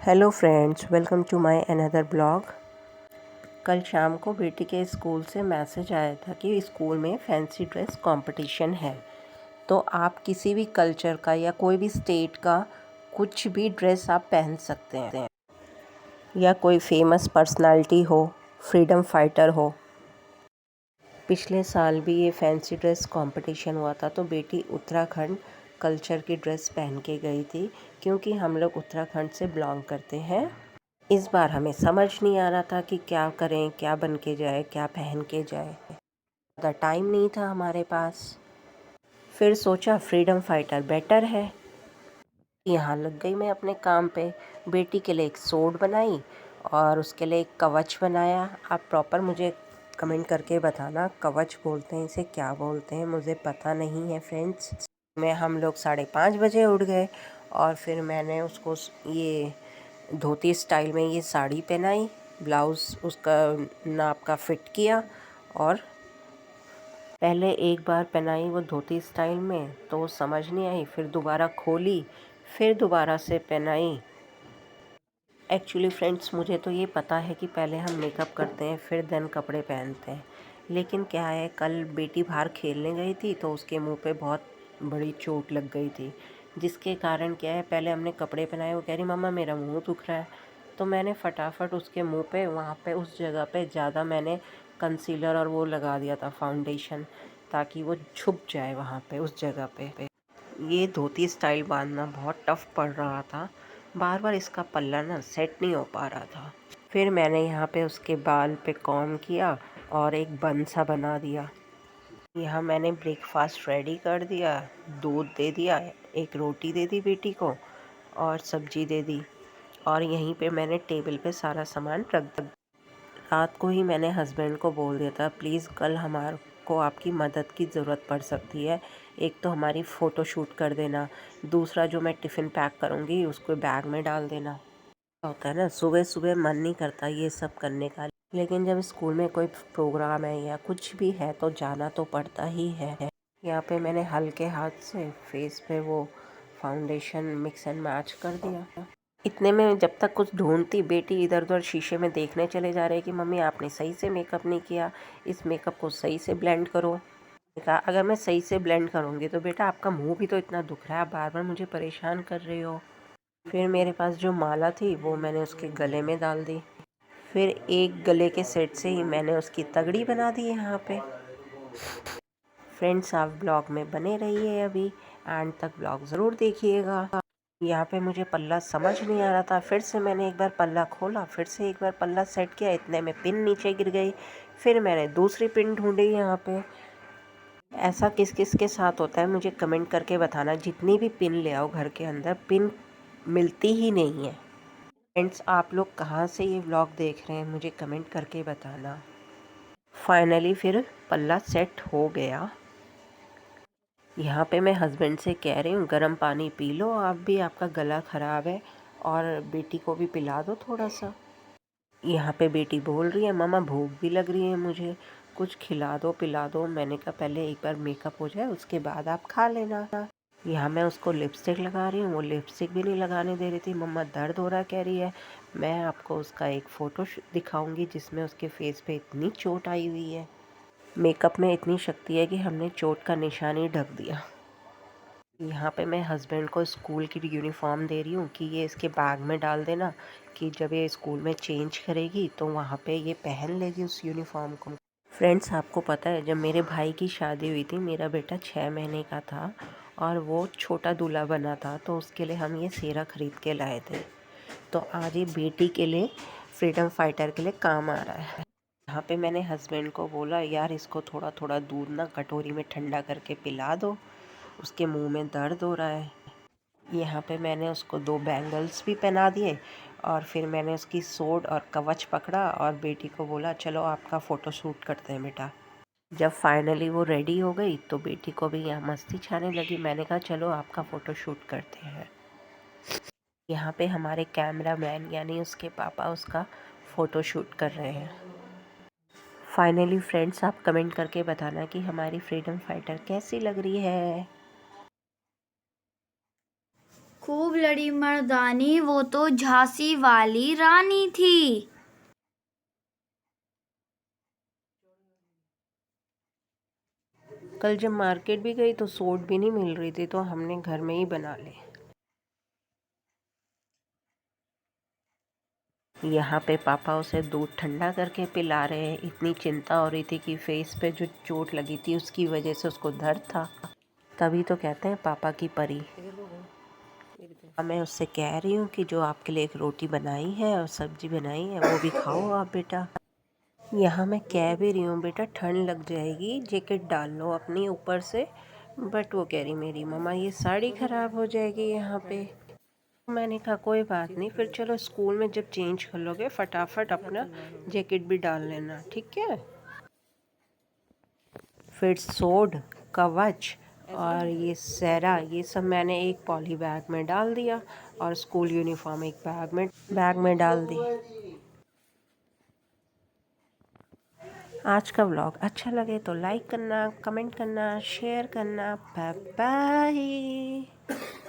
Hello friends, welcome to my another blog. कल शाम को बेटी के स्कूल से मैसेज आया था कि स्कूल में फैंसी ड्रेस कंपटीशन है। तो आप किसी भी कल्चर का या कोई भी स्टेट का कुछ भी ड्रेस आप पहन सकते हैं, या कोई फेमस पर्सनालिटी हो, फ्रीडम फाइटर हो। पिछले साल भी ये फैंसी ड्रेस कंपटीशन हुआ था, तो बेटी उत्तराखंड कल्चर की ड्रेस पहन के गई थी, क्योंकि हम लोग उत्तराखंड से बिलोंग करते हैं। इस बार हमें समझ नहीं आ रहा था कि क्या करें, क्या बन के जाए, क्या पहन के जाए। ज़्यादा टाइम नहीं था हमारे पास। फिर सोचा फ्रीडम फाइटर बेटर है। यहाँ लग गई मैं अपने काम पे। बेटी के लिए एक सोड बनाई और उसके लिए एक कवच बनाया। आप प्रॉपर मुझे कमेंट करके बताना, कवच बोलते हैं इसे, क्या बोलते हैं, मुझे पता नहीं है फ्रेंड्स। हम लोग 5:30 बजे उठ गए और फिर मैंने उसको ये धोती स्टाइल में ये साड़ी पहनाई, ब्लाउज़ उसका नाप का फिट किया, और पहले एक बार पहनाई वो धोती स्टाइल में तो समझ नहीं आई, फिर दोबारा खोली, फिर दोबारा से पहनाई। एक्चुअली फ्रेंड्स, मुझे तो ये पता है कि पहले हम मेकअप करते हैं फिर देन कपड़े पहनते हैं, लेकिन क्या है, कल बेटी बाहर खेलने गई थी तो उसके मुंह पे बहुत बड़ी चोट लग गई थी, जिसके कारण क्या है, पहले हमने कपड़े पहनाए। वो कह रही मम्मा मेरा मुंह दुख रहा है, तो मैंने फटाफट उसके मुंह पे, वहाँ पे उस जगह पे ज़्यादा मैंने कंसीलर और वो लगा दिया था, फाउंडेशन, ताकि वो छुप जाए वहाँ पे उस जगह पे। ये धोती स्टाइल बांधना बहुत टफ पड़ रहा था, बार बार इसका पल्ला ना सेट नहीं हो पा रहा था। फिर मैंने यहाँ पे उसके बाल पे कॉम्ब किया और एक बन सा बना दिया। यहाँ मैंने ब्रेकफास्ट रेडी कर दिया, दूध दे दिया, एक रोटी दे दी बेटी को और सब्जी दे दी, और यहीं पे मैंने टेबल पे सारा सामान रख दिया। रात को ही मैंने हस्बैंड को बोल दिया था, प्लीज़ कल हमारे को आपकी मदद की ज़रूरत पड़ सकती है। एक तो हमारी फ़ोटो शूट कर देना, दूसरा जो मैं टिफ़िन पैक करूँगी उसको बैग में डाल देना। होता है ना, सुबह सुबह मन नहीं करता ये सब करने का, लेकिन जब स्कूल में कोई प्रोग्राम है या कुछ भी है तो जाना तो पड़ता ही है। यहाँ पे मैंने हल्के हाथ से फेस पे वो फाउंडेशन मिक्स एंड मैच कर दिया। इतने में जब तक कुछ ढूंढती, बेटी इधर उधर शीशे में देखने चले जा रहे कि मम्मी आपने सही से मेकअप नहीं किया, इस मेकअप को सही से ब्लेंड करो। कहा अगर मैं सही से ब्लेंड करूँगी तो बेटा आपका मुंह भी तो इतना दुख रहा है, आप बार बार मुझे परेशान कर रही हो। फिर मेरे पास जो माला थी वो मैंने उसके गले में डाल दी। फिर एक गले के सेट से ही मैंने उसकी तगड़ी बना दी यहाँ पे। फ्रेंड्स, आप ब्लॉग में बने रहिए, अभी एंड तक ब्लॉग ज़रूर देखिएगा। यहाँ पे मुझे पल्ला समझ नहीं आ रहा था, फिर से मैंने एक बार पल्ला खोला, फिर से एक बार पल्ला सेट किया, इतने में पिन नीचे गिर गई। फिर मैंने दूसरी पिन ढूंढी यहाँ पे। ऐसा किस किस के साथ होता है मुझे कमेंट करके बताना। जितनी भी पिन ले आओ घर के अंदर, पिन मिलती ही नहीं है। फ्रेंड्स, आप लोग कहाँ से ये व्लॉग देख रहे हैं मुझे कमेंट करके बताना। फाइनली फिर पल्ला सेट हो गया। यहाँ पे मैं हस्बैंड से कह रही हूँ गर्म पानी पी लो, आप भी, आपका गला ख़राब है, और बेटी को भी पिला दो थोड़ा सा। यहाँ पे बेटी बोल रही है मम्मा भूख भी लग रही है मुझे, कुछ खिला दो पिला दो। मैंने कहा पहले एक बार मेकअप हो जाए उसके बाद आप खा लेना। यहाँ मैं उसको लिपस्टिक लगा रही हूँ, वो लिपस्टिक भी नहीं लगाने दे रही थी। मम्मा दर्द हो रहा कह रही है। मैं आपको उसका एक फ़ोटो दिखाऊंगी जिसमें उसके फेस पे इतनी चोट आई हुई है। मेकअप में इतनी शक्ति है कि हमने चोट का निशान ही ढक दिया। यहाँ पे मैं हस्बैंड को स्कूल की यूनिफॉर्म दे रही हूँ कि ये इसके बैग में डाल देना, कि जब ये स्कूल में चेंज करेगी तो वहाँ पे ये पहन लेगी उस यूनिफॉर्म को। फ्रेंड्स, आपको पता है जब मेरे भाई की शादी हुई थी, मेरा बेटा 6 महीने का था और वो छोटा दूल्हा बना था, तो उसके लिए हम ये सेहरा ख़रीद के लाए थे। तो आज ये बेटी के लिए, फ्रीडम फाइटर के लिए काम आ रहा है। यहाँ पे मैंने हस्बैंड को बोला यार इसको थोड़ा थोड़ा दूध ना कटोरी में ठंडा करके पिला दो, उसके मुंह में दर्द हो रहा है। यहाँ पे मैंने उसको 2 बैंगल्स भी पहना दिए, और फिर मैंने उसकी सोड और कवच पकड़ा और बेटी को बोला चलो आपका फ़ोटो शूट करते हैं बेटा। जब फाइनली वो रेडी हो गई तो बेटी को भी यहाँ मस्ती छाने लगी। मैंने कहा चलो आपका फ़ोटो शूट करते हैं। यहाँ पे हमारे कैमरा मैन यानी उसके पापा उसका फ़ोटो शूट कर रहे हैं। फाइनली फ्रेंड्स, आप कमेंट करके बताना कि हमारी फ्रीडम फाइटर कैसी लग रही है। खूब लड़ी मर्दानी, वो तो झांसी वाली रानी थी। कल जब मार्केट भी गई तो सोट भी नहीं मिल रही थी, तो हमने घर में ही बना ली। यहाँ पे पापा उसे दूध ठंडा करके पिला रहे हैं। इतनी चिंता हो रही थी कि फेस पे जो चोट लगी थी उसकी वजह से उसको दर्द था। तभी तो कहते हैं पापा की परी। मैं उससे कह रही हूँ कि जो आपके लिए एक रोटी बनाई है और सब्जी बनाई है वो भी खाओ आप बेटा। यहाँ मैं कह भी रही हूँ बेटा ठंड लग जाएगी, जैकेट डाल लो अपनी ऊपर से, बट वो कह रही मेरी मम्मा ये साड़ी ख़राब हो जाएगी यहाँ पे। मैंने कहा कोई बात नहीं, फिर चलो स्कूल में जब चेंज कर लोगे फटाफट अपना जैकेट भी डाल लेना, ठीक है। फिर सोड, कवच और ये सहरा, ये सब मैंने एक पॉली बैग में डाल दिया और स्कूल यूनिफॉर्म एक बैग में डाल दी। आज का व्लॉग अच्छा लगे तो लाइक करना, कमेंट करना, शेयर करना। Bye bye.